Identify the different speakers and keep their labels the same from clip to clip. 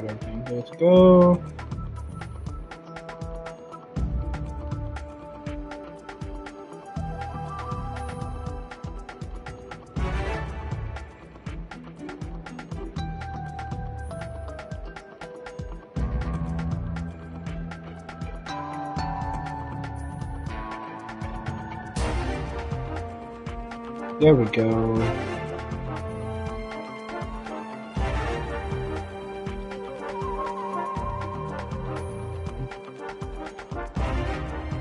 Speaker 1: got everything good to go. There we go.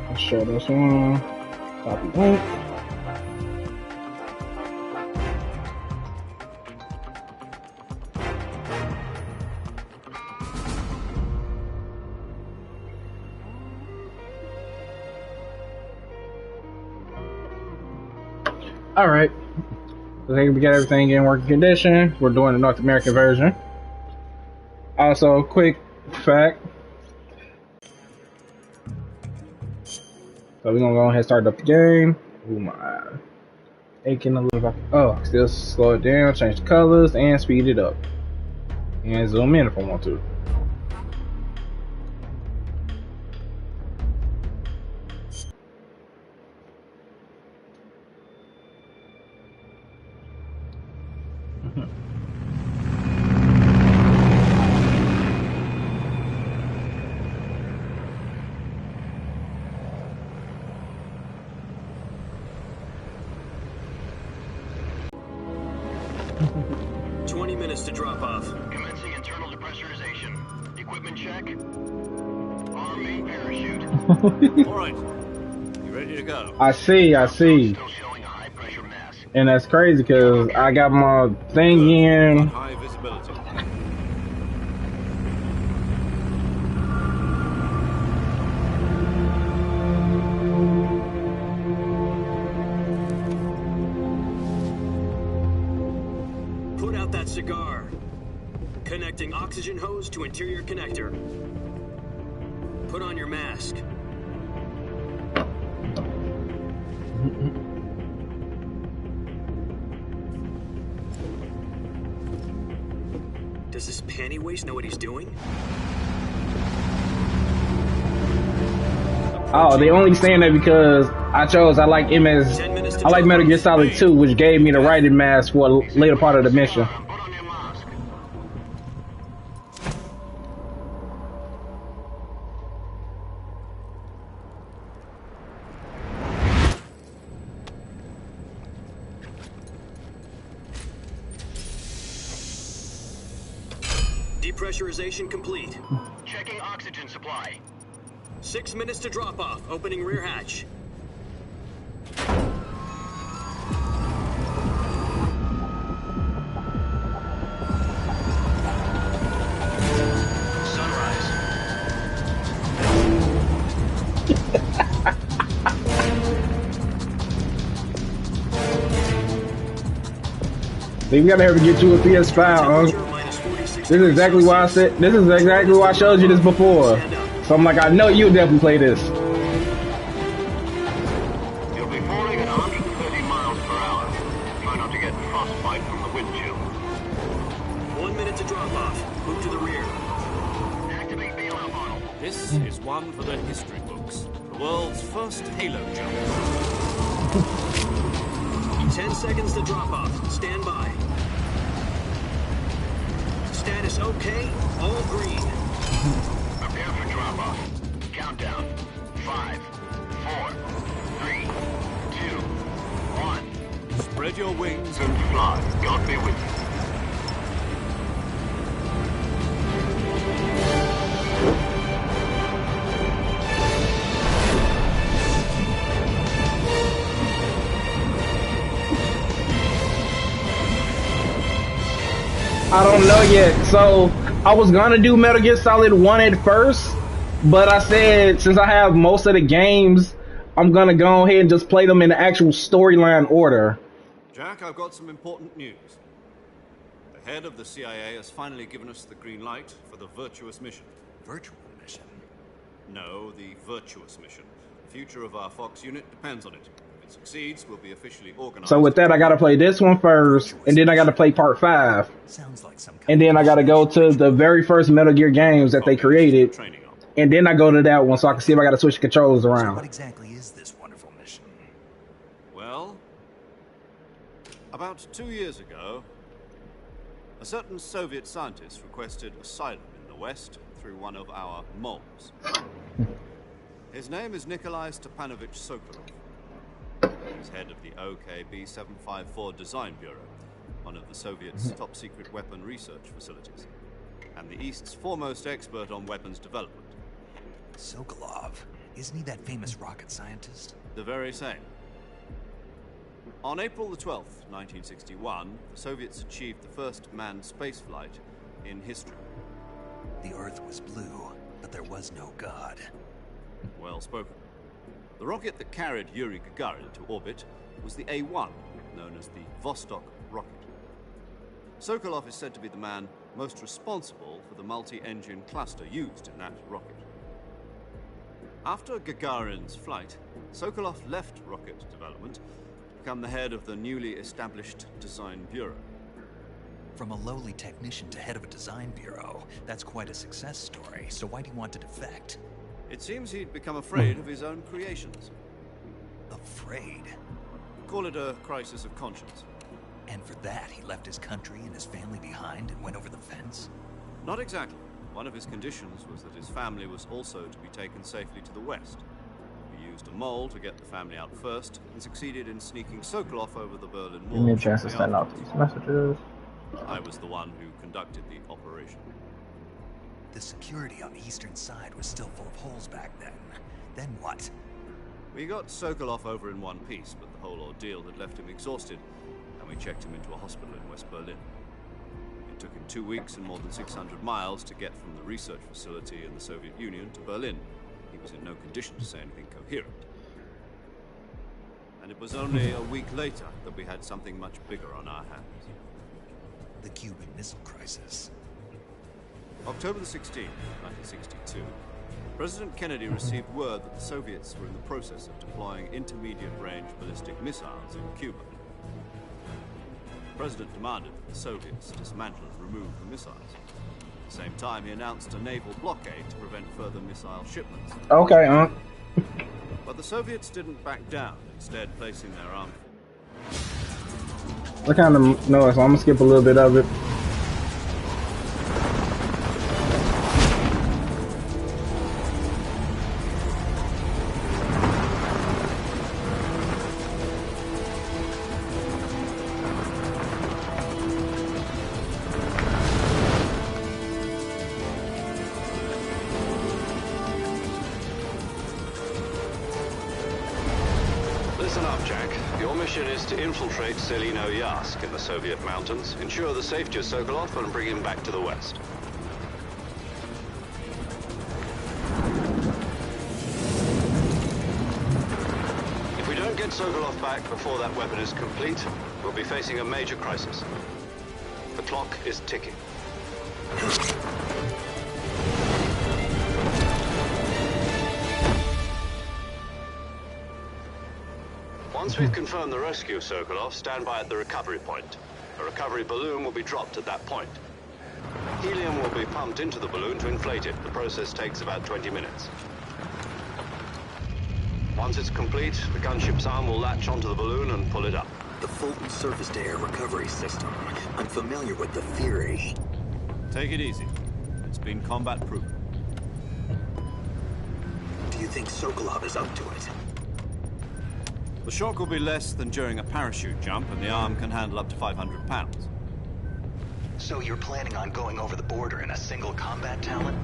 Speaker 1: Let's share this one. Copy link. All right. I think we got everything in working condition. We're doing the North American version. Also, quick fact. So we're gonna go ahead and start up the game. Oh my. Aching a little bit. Oh, still slow it down, change the colors, and speed it up. And zoom in if I want to.
Speaker 2: To drop off.
Speaker 3: Commencing internal depressurization. Equipment check. Arm main parachute.
Speaker 2: All right. You ready to go?
Speaker 1: I see.
Speaker 3: Still showing a high pressure mass.
Speaker 1: And that's crazy because I got my thing in.
Speaker 2: High visibility. Cigar. Connecting oxygen hose to interior connector. Put on your mask. Does this panty waste know what he's doing?
Speaker 1: Oh, they only saying that because I like Metal Gear Solid 2, which gave me the writing mask for a later part of the mission.
Speaker 2: Depressurization complete.
Speaker 3: Checking oxygen supply.
Speaker 2: 6 minutes to drop off. Opening rear hatch.
Speaker 3: Sunrise.
Speaker 1: See, we gotta have to get you a PS5, huh? This is exactly why I said. This is exactly why I showed you this before. So I'm like, I know you'll definitely play this.
Speaker 3: You'll be falling at 130 miles per hour. Try not to get frostbite from the wind chill.
Speaker 2: 1 minute to drop off. Move to the rear.
Speaker 3: Activate bailout model.
Speaker 2: This is one for the history books. The world's first Halo jump. 10 seconds to drop off. Stand by. Status okay. All green.
Speaker 3: Prepare for drop off. Countdown. 5, 4, 3, 2, 1.
Speaker 2: Spread your wings
Speaker 3: And fly. God be with you.
Speaker 1: I don't know yet. So I was gonna do Metal Gear Solid 1 at first, but I said since I have most of the games, I'm gonna go ahead and just play them in the actual storyline order.
Speaker 2: Jack, I've got some important news. The head of the CIA has finally given us the green light for the virtuous mission.
Speaker 4: Virtual mission?
Speaker 2: No, the virtuous mission. The future of our Fox unit depends on it. If it succeeds, we'll be officially organized.
Speaker 1: So with that, I gotta play this one first, and then I gotta play part 5.
Speaker 4: Sounds like some kind
Speaker 1: And then I gotta go to the very first Metal Gear games that they created.
Speaker 2: Training on.
Speaker 1: And then I go to that one so I can see if I gotta switch the controllers
Speaker 4: So
Speaker 1: around.
Speaker 4: what exactly is this wonderful mission?
Speaker 2: Well, about 2 years ago, a certain Soviet scientist requested asylum in the West through one of our moles. His name is Nikolai Stepanovich Sokolov. He's head of the OKB 754 Design Bureau, one of the Soviets' top-secret weapon research facilities, and the East's foremost expert on weapons development.
Speaker 4: Sokolov, isn't he that famous rocket scientist?
Speaker 2: The very same. On April the 12th, 1961, the Soviets achieved the first manned spaceflight in history.
Speaker 4: The Earth was blue, but there was no God.
Speaker 2: Well spoken. The rocket that carried Yuri Gagarin to orbit was the A-1, known as the Vostok rocket. Sokolov is said to be the man most responsible for the multi-engine cluster used in that rocket. After Gagarin's flight, Sokolov left rocket development to become the head of the newly established Design Bureau.
Speaker 4: From a lowly technician to head of a design bureau, that's quite a success story. So why do you want to defect?
Speaker 2: It seems he'd become afraid of his own creations.
Speaker 4: Afraid?
Speaker 2: Call it a crisis of conscience.
Speaker 4: And for that, he left his country and his family behind and went over the fence?
Speaker 2: Not exactly. One of his conditions was that his family was also to be taken safely to the West. He used a mole to get the family out first and succeeded in sneaking Sokolov over the Berlin Wall.
Speaker 1: Give me a chance to send out these messages.
Speaker 2: I was the one who conducted the operation.
Speaker 4: The security on the eastern side was still full of holes back then. Then what?
Speaker 2: We got Sokolov over in one piece, but the whole ordeal had left him exhausted, and we checked him into a hospital in West Berlin. It took him 2 weeks and more than 600 miles to get from the research facility in the Soviet Union to Berlin. He was in no condition to say anything coherent. And it was only a week later that we had something much bigger on our hands.
Speaker 4: The Cuban Missile Crisis.
Speaker 2: October the 16th, 1962, President Kennedy received word that the Soviets were in the process of deploying intermediate-range ballistic missiles in Cuba. The President demanded that the Soviets dismantle and remove the missiles. At the same time, he announced a naval blockade to prevent further missile shipments.
Speaker 1: Okay,
Speaker 2: But the Soviets didn't back down, instead placing their arm.
Speaker 1: I kind of know it, so I'm gonna skip a little bit of it.
Speaker 3: Listen up, Jack. Your mission is to infiltrate Selino-Yask in the Soviet mountains, ensure the safety of Sokolov, and bring him back to the West. If we don't get Sokolov back before that weapon is complete, we'll be facing a major crisis. The clock is ticking. Once we've confirmed the rescue of Sokolov, stand by at the recovery point. A recovery balloon will be dropped at that point. Helium will be pumped into the balloon to inflate it. The process takes about 20 minutes. Once it's complete, the gunship's arm will latch onto the balloon and pull it up.
Speaker 5: The Fulton surface-to-air recovery system. I'm familiar with the theory.
Speaker 2: Take it easy. It's been combat-proven.
Speaker 5: Do you think Sokolov is up to it?
Speaker 2: The shock will be less than during a parachute jump, and the arm can handle up to 500 pounds.
Speaker 5: So you're planning on going over the border in a single combat talent?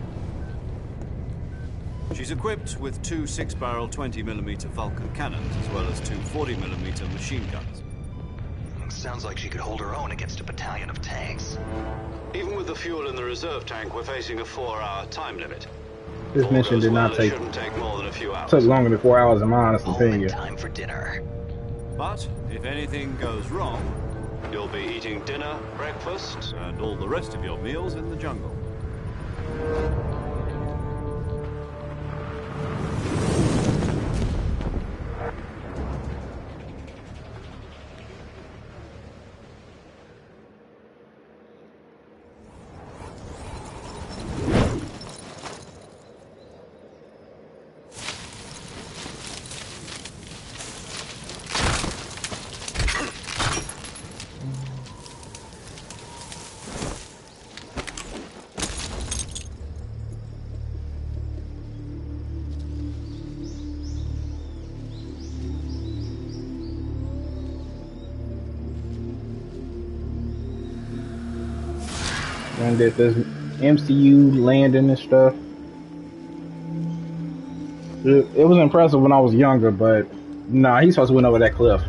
Speaker 2: She's equipped with 2 6-barrel 20mm Vulcan cannons, as well as 2 40mm machine guns.
Speaker 5: Sounds like she could hold her own against a battalion of tanks.
Speaker 3: Even with the fuel in the reserve tank, we're facing a 4-hour time limit.
Speaker 1: This mission did not
Speaker 3: It
Speaker 1: take
Speaker 3: shouldn't take more than a few hours.
Speaker 1: took longer than 4 hours in my honest
Speaker 5: Only
Speaker 1: opinion.
Speaker 5: time for dinner.
Speaker 2: But if anything goes wrong,
Speaker 3: You'll be eating dinner, breakfast.
Speaker 2: and all the rest of your meals in the jungle.
Speaker 1: And did this MCU landing and stuff. It was impressive when I was younger, but nah, he's supposed to went over that cliff.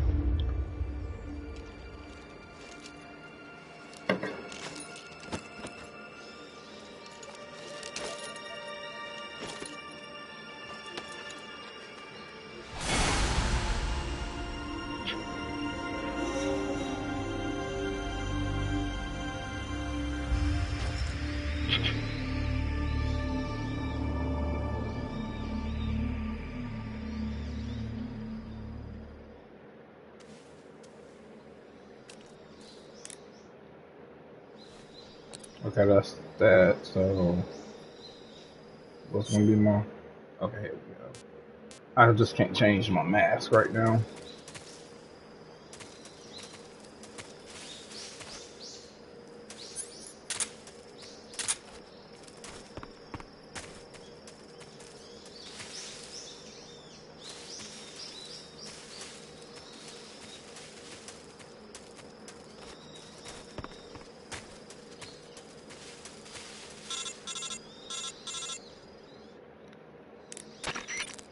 Speaker 1: Okay, that's that. So, what's gonna be more? Okay, here we go. I just can't change my mask right now.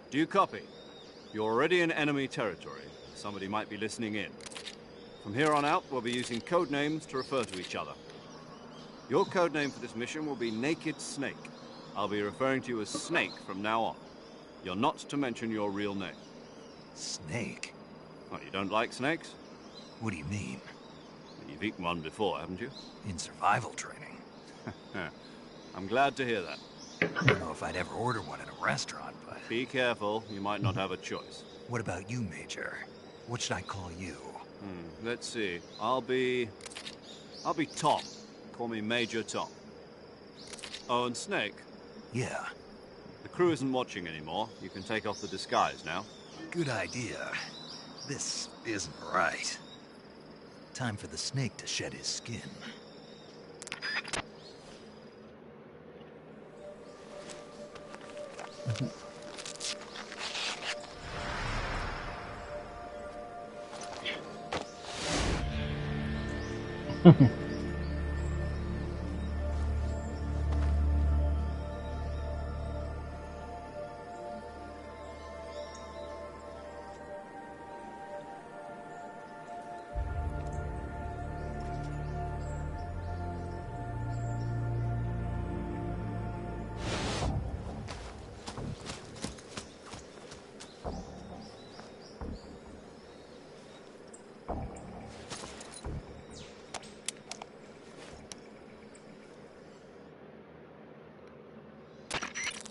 Speaker 2: Do you copy? You're already in enemy territory. Somebody might be listening in. From here on out, we'll be using code names to refer to each other. Your code name for this mission will be Naked Snake. I'll be referring to you as Snake from now on. You're not to mention your real name.
Speaker 4: Snake?
Speaker 2: What, you don't like snakes?
Speaker 4: What do you mean?
Speaker 2: You've eaten one before, haven't you?
Speaker 4: In survival training.
Speaker 2: I'm glad to hear that.
Speaker 4: I don't know if I'd ever order one at a restaurant, but...
Speaker 2: Be careful, you might not have a choice.
Speaker 4: What about you, Major? What should I call you?
Speaker 2: Let's see. I'll be Tom. Call me Major Tom. Oh, and Snake?
Speaker 4: Yeah.
Speaker 2: The crew isn't watching anymore. You can take off the disguise now.
Speaker 4: Good idea. This isn't right. Time for the snake to shed his skin.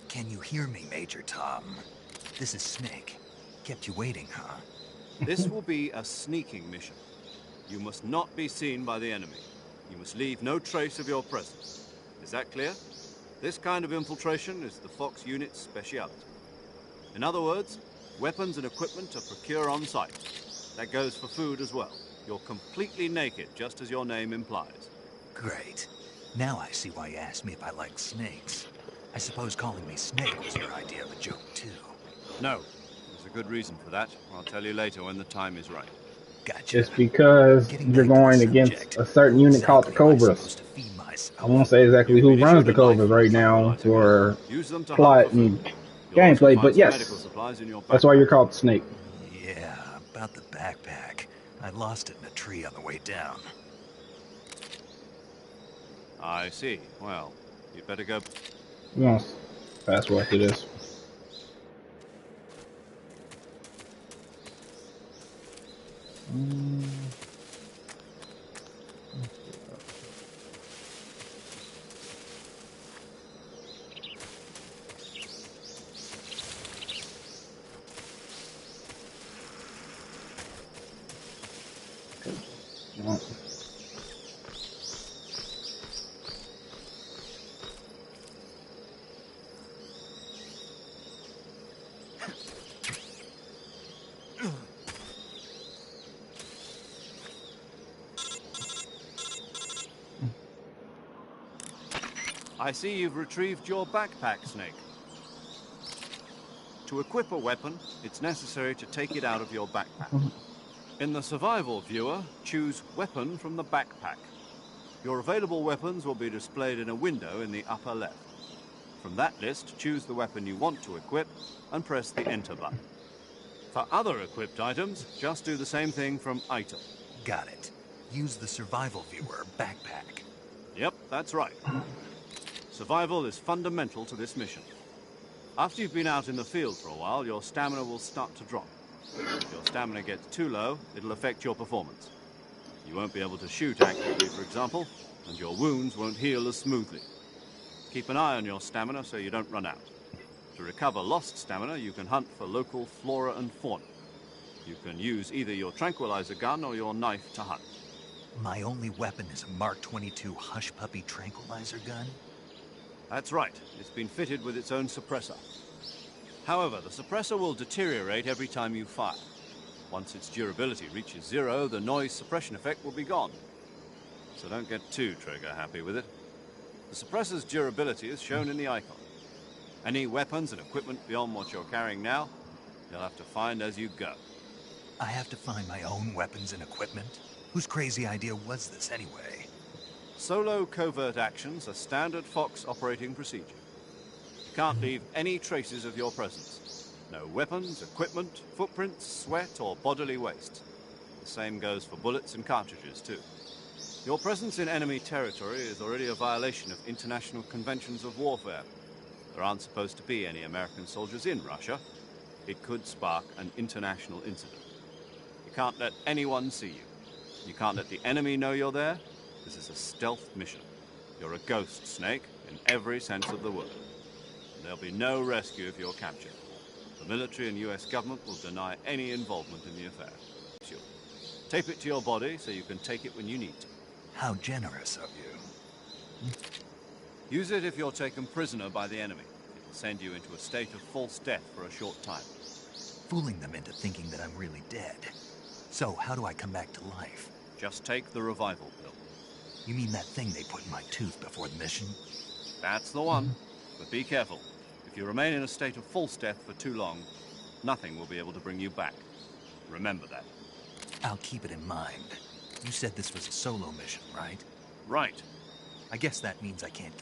Speaker 4: Can you hear me, Major Tom? This is Snake. Kept you waiting, huh?
Speaker 2: This will be a sneaking mission. You must not be seen by the enemy. You must leave no trace of your presence. Is that clear? This kind of infiltration is the Fox unit's speciality. In other words, weapons and equipment are procured on site. That goes for food as well. You're completely naked, just as your name implies.
Speaker 4: Great. Now I see why you asked me if I like snakes. I suppose calling me Snake was your idea of a joke, too.
Speaker 2: No. There's a good reason for that. I'll tell you later when the time is right.
Speaker 4: Gotcha.
Speaker 1: It's because you're going against a certain unit called the Cobras. I won't say exactly who runs the Cobras right now for plot and gameplay, but yes, that's why you're called Snake.
Speaker 4: Yeah, about the backpack. I lost it in a tree on the way down.
Speaker 2: I see. Well, you'd better go.
Speaker 1: You want to fast forward to this.
Speaker 2: I see you've retrieved your backpack, Snake. To equip a weapon, it's necessary to take it out of your backpack. In the survival viewer, choose Weapon from the backpack. Your available weapons will be displayed in a window in the upper left. From that list, choose the weapon you want to equip and press the Enter button. For other equipped items, just do the same thing from Item.
Speaker 4: Got it. Use the survival viewer backpack.
Speaker 2: Yep, that's right. Survival is fundamental to this mission. After you've been out in the field for a while, your stamina will start to drop. If your stamina gets too low, it'll affect your performance. You won't be able to shoot accurately, for example, and your wounds won't heal as smoothly. Keep an eye on your stamina so you don't run out. To recover lost stamina, you can hunt for local flora and fauna. You can use either your tranquilizer gun or your knife to hunt.
Speaker 4: My only weapon is a Mark 22 Hush Puppy tranquilizer gun?
Speaker 2: That's right. It's been fitted with its own suppressor. However, the suppressor will deteriorate every time you fire. Once its durability reaches 0, the noise suppression effect will be gone. So don't get too trigger-happy with it. The suppressor's durability is shown in the icon. Any weapons and equipment beyond what you're carrying now, you'll have to find as you go.
Speaker 4: I have to find my own weapons and equipment? Whose crazy idea was this anyway?
Speaker 2: Solo covert actions are standard Fox operating procedure. You can't leave any traces of your presence. No weapons, equipment, footprints, sweat, or bodily waste. The same goes for bullets and cartridges, too. Your presence in enemy territory is already a violation of international conventions of warfare. There aren't supposed to be any American soldiers in Russia. It could spark an international incident. You can't let anyone see you. You can't let the enemy know you're there. This is a stealth mission. You're a ghost, Snake, in every sense of the word. And there'll be no rescue if you're captured. The military and US government will deny any involvement in the affair. Tape it to your body so you can take it when you need to.
Speaker 4: How generous of you.
Speaker 2: Use it if you're taken prisoner by the enemy. It will send you into a state of false death for a short time.
Speaker 4: Fooling them into thinking that I'm really dead. So, how do I come back to life?
Speaker 2: Just take the revival pill.
Speaker 4: You mean that thing they put in my tooth before the mission?
Speaker 2: That's the one. But be careful. If you remain in a state of false death for too long, nothing will be able to bring you back. Remember that.
Speaker 4: I'll keep it in mind. You said this was a solo mission, right?
Speaker 2: Right.
Speaker 4: I guess that means I can't...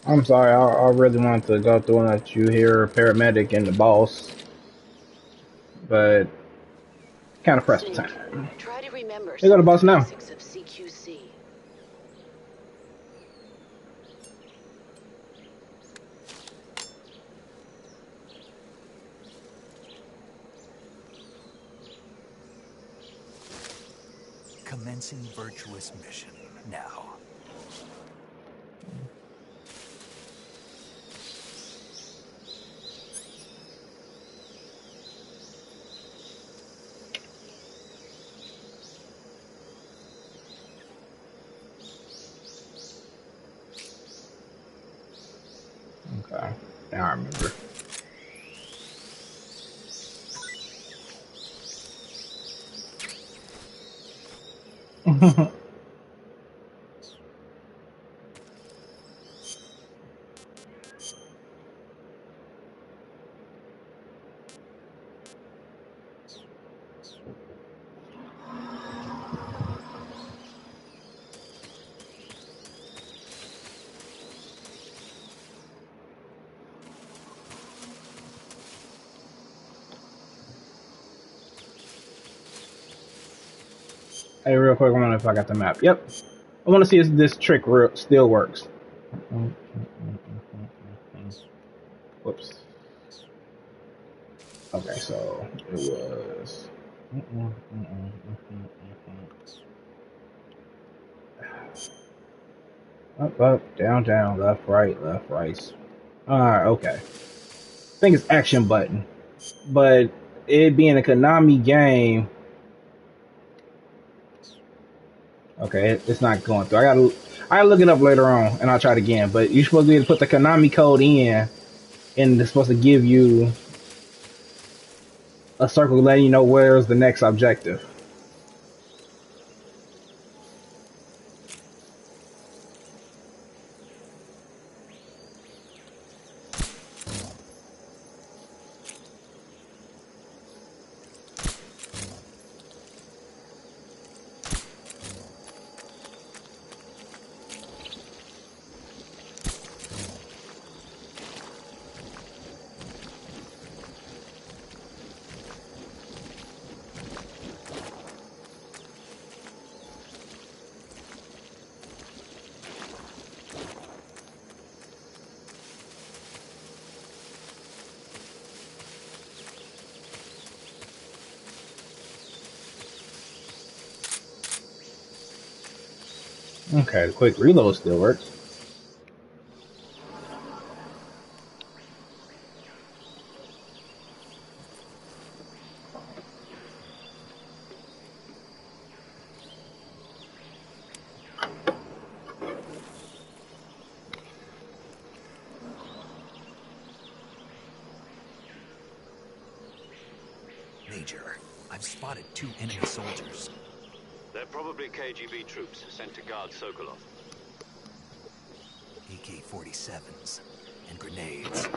Speaker 1: I'm sorry, I really wanted to go through and let you hear paramedic and the boss, but kind of pressed for time.
Speaker 6: Try to remember
Speaker 1: You got a boss now.
Speaker 6: basics of CQC.
Speaker 4: Commencing virtuous mission now.
Speaker 1: Okay, now I remember. Hey, real quick, I wonder if I got the map. Yep. I want to see if this trick still works. Whoops. Okay, so it was. Up, up, down, down, left, right, left, right. Alright, okay. I think it's action button. But it being a Konami game. Okay, it's not going through. I gotta look it up later on, and I'll try it again. But you're supposed to be able to put the Konami code in, and it's supposed to give you a circle letting you know where's the next objective. Okay, the quick reload still works.
Speaker 4: Major, I've spotted 2 enemy soldiers.
Speaker 3: They're probably KGB troops sent to guard Sokolov.
Speaker 4: AK-47s and grenades.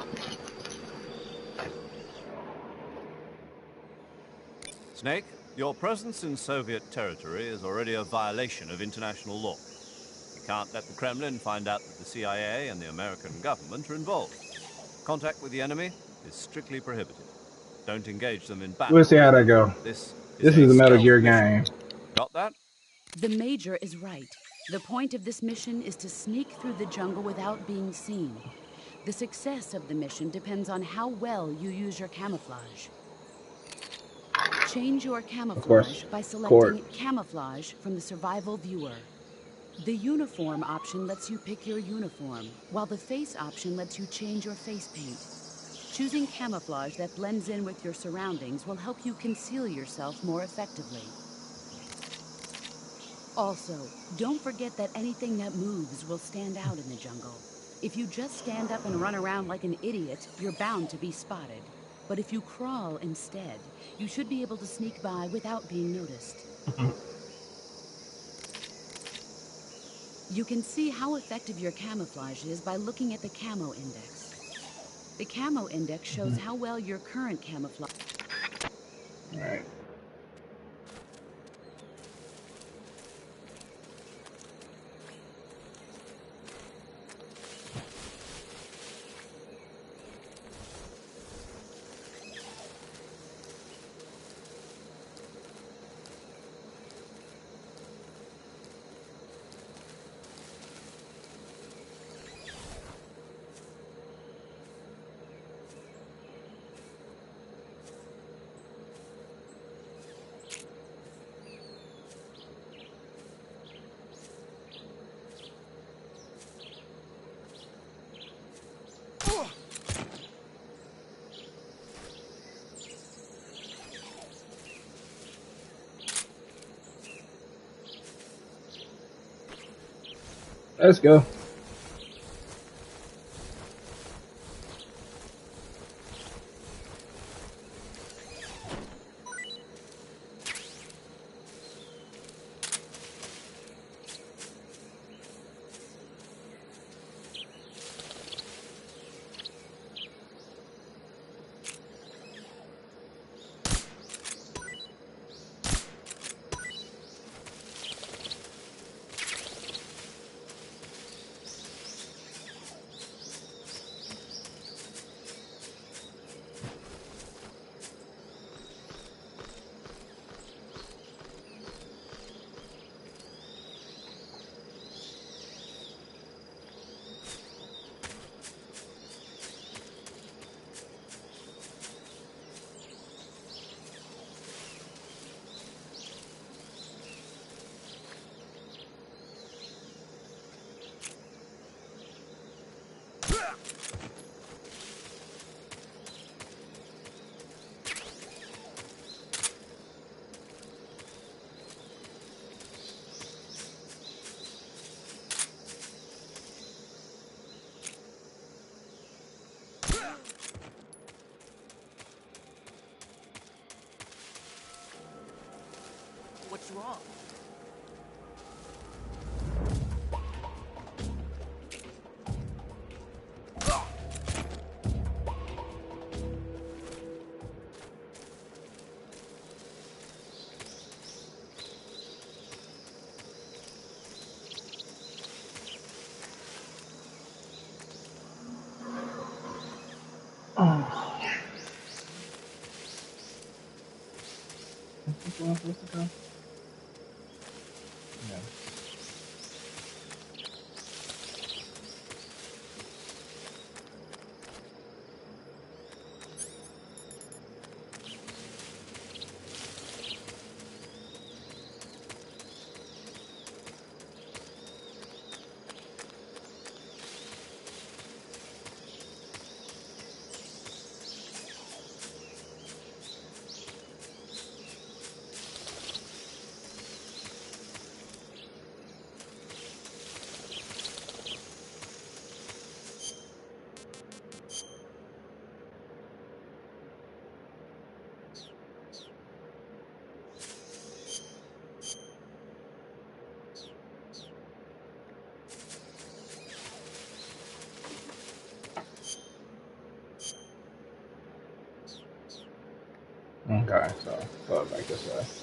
Speaker 2: Snake, your presence in Soviet territory is already a violation of international law. We can't let the Kremlin find out that the CIA and the American government are involved. Contact with the enemy is strictly prohibited. Don't engage them in battle.
Speaker 1: We'll see how that go.
Speaker 2: This
Speaker 1: This
Speaker 2: a
Speaker 1: is a Metal
Speaker 2: stealth
Speaker 1: Gear
Speaker 2: mission.
Speaker 1: game.
Speaker 2: Got that?
Speaker 6: The Major is right. The point of this mission is to sneak through the jungle without being seen. The success of the mission depends on how well you use your camouflage. Change your camouflage by selecting Camouflage from the Survival Viewer. The Uniform option lets you pick your uniform, while the Face option lets you change your face paint. Choosing camouflage that blends in with your surroundings will help you conceal yourself more effectively. Also, don't forget that anything that moves will stand out in the jungle. If you just stand up and run around like an idiot, you're bound to be spotted. But if you crawl instead, you should be able to sneak by without being noticed. You can see how effective your camouflage is by looking at the camo index. The camo index shows how well your current camouflage...
Speaker 1: All right. Let's go.
Speaker 6: What's wrong?
Speaker 1: Oh. What's the go? Yeah. Okay, so go back this way.